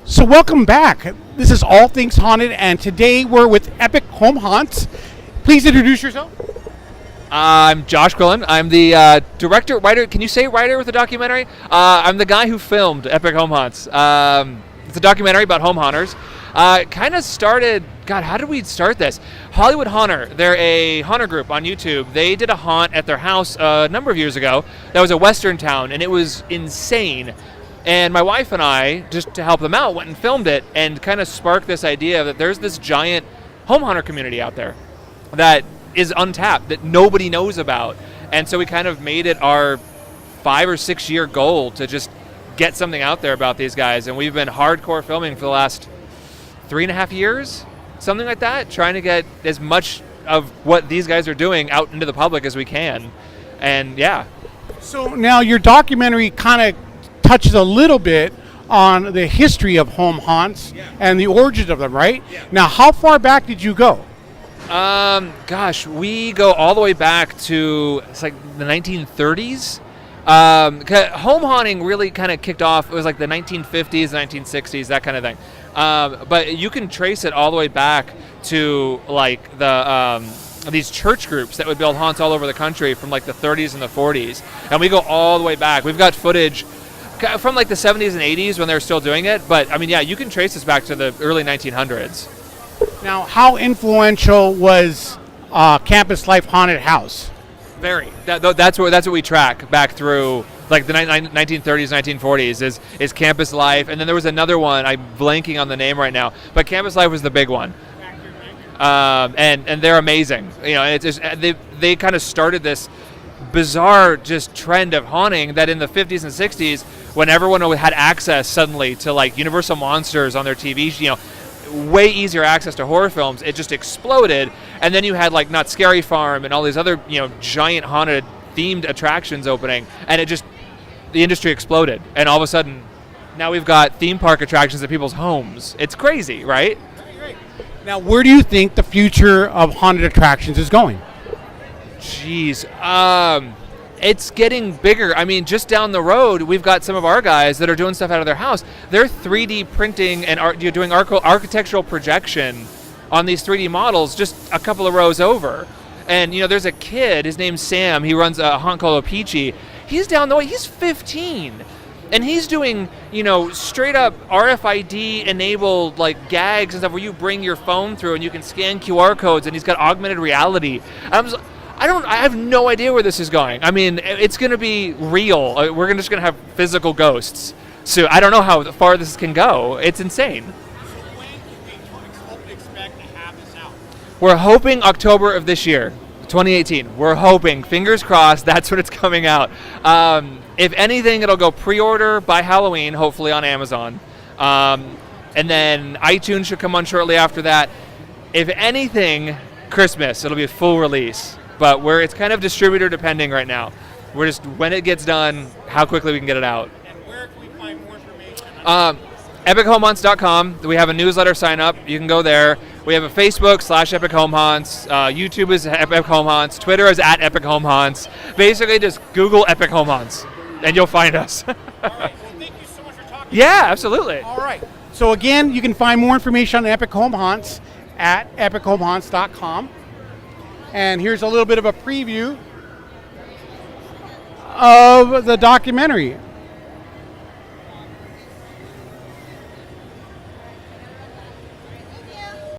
So welcome back. This is All Things Haunted, and today we're with Epic Home Haunts. Please introduce yourself. I'm Josh Quillin. I'm the director, writer. Can you say writer with the documentary? I'm the guy who filmed Epic Home Haunts. It's a documentary about home haunters. Kind of started, God, how did we start this? Hollywood Haunter. They're a haunter group on YouTube. They did a haunt at their house a number of years ago. That was a western town, and it was insane. And my wife and I, just to help them out, went and filmed it and kind of sparked this idea that there's this giant home haunter community out there that is untapped, that nobody knows about. And so we kind of made it our 5 or 6 year goal to just get something out there about these guys. And we've been hardcore filming for the last 3.5 years, something like that, trying to get as much of what these guys are doing out into the public as we can. And yeah. So now your documentary kind of touches a little bit on the history of home haunts and the origins of them, right? Yeah. Now, how far back did you go? Gosh, we go all the way back to, it's like the 1930s. Home haunting really kind of kicked off, it was like the 1950s, 1960s, that kind of thing. But you can trace it all the way back to like these church groups that would build haunts all over the country from like the 30s and the 40s. And we go all the way back. We've got footage from like the 70s and 80s when they were still doing it. But I mean, yeah, you can trace this back to the early 1900s. Now, how influential was Campus Life Haunted House? Very. That's what we track back through like the 1930s, 1940s is Campus Life. And then there was another one, I'm blanking on the name right now, but Campus Life was the big one. And they're amazing. You know, it's just, they kind of started this bizarre just trend of haunting that in the 50s and 60s, when everyone had access suddenly to like Universal Monsters on their TVs, you know, way easier access to horror films, it just exploded. And then you had like Not Scary Farm and all these other, you know, giant haunted themed attractions opening, and it just, the industry exploded. And all of a sudden, now we've got theme park attractions at people's homes. It's crazy, right? Right. Now, where do you think the future of haunted attractions is going? Jeez, it's getting bigger. I mean, just down the road, we've got some of our guys that are doing stuff out of their house. They're 3D printing and you're doing architectural projection on these 3D models just a couple of rows over. And, you know, there's a kid, his name's Sam, he runs a haunt called Opeachy. He's down the way, he's 15. And he's doing, you know, straight up RFID enabled like gags and stuff where you bring your phone through and you can scan QR codes, and he's got augmented reality. I have no idea where this is going. I mean, it's going to be real. We're just going to have physical ghosts. So I don't know how far this can go. It's insane. So when can we expect to have this out? We're hoping October of this year, 2018. We're hoping, fingers crossed, that's when it's coming out. If anything, it'll go pre-order by Halloween, hopefully on Amazon. And then iTunes should come on shortly after that. If anything, Christmas, it'll be a full release. But it's kind of distributor depending right now. We're just, when it gets done, how quickly we can get it out. And where can we find more information? EpicHomeHaunts.com. We have a newsletter sign up. You can go there. We have a Facebook /Epic Home Haunts. YouTube is Epic Home Haunts. Twitter is @Epic Home Haunts. Basically, just Google Epic Home Haunts, and you'll find us. All right. Well, thank you so much for talking. Yeah, absolutely. All right. So again, you can find more information on Epic Home Haunts at EpicHomeHaunts.com. And here's a little bit of a preview of the documentary.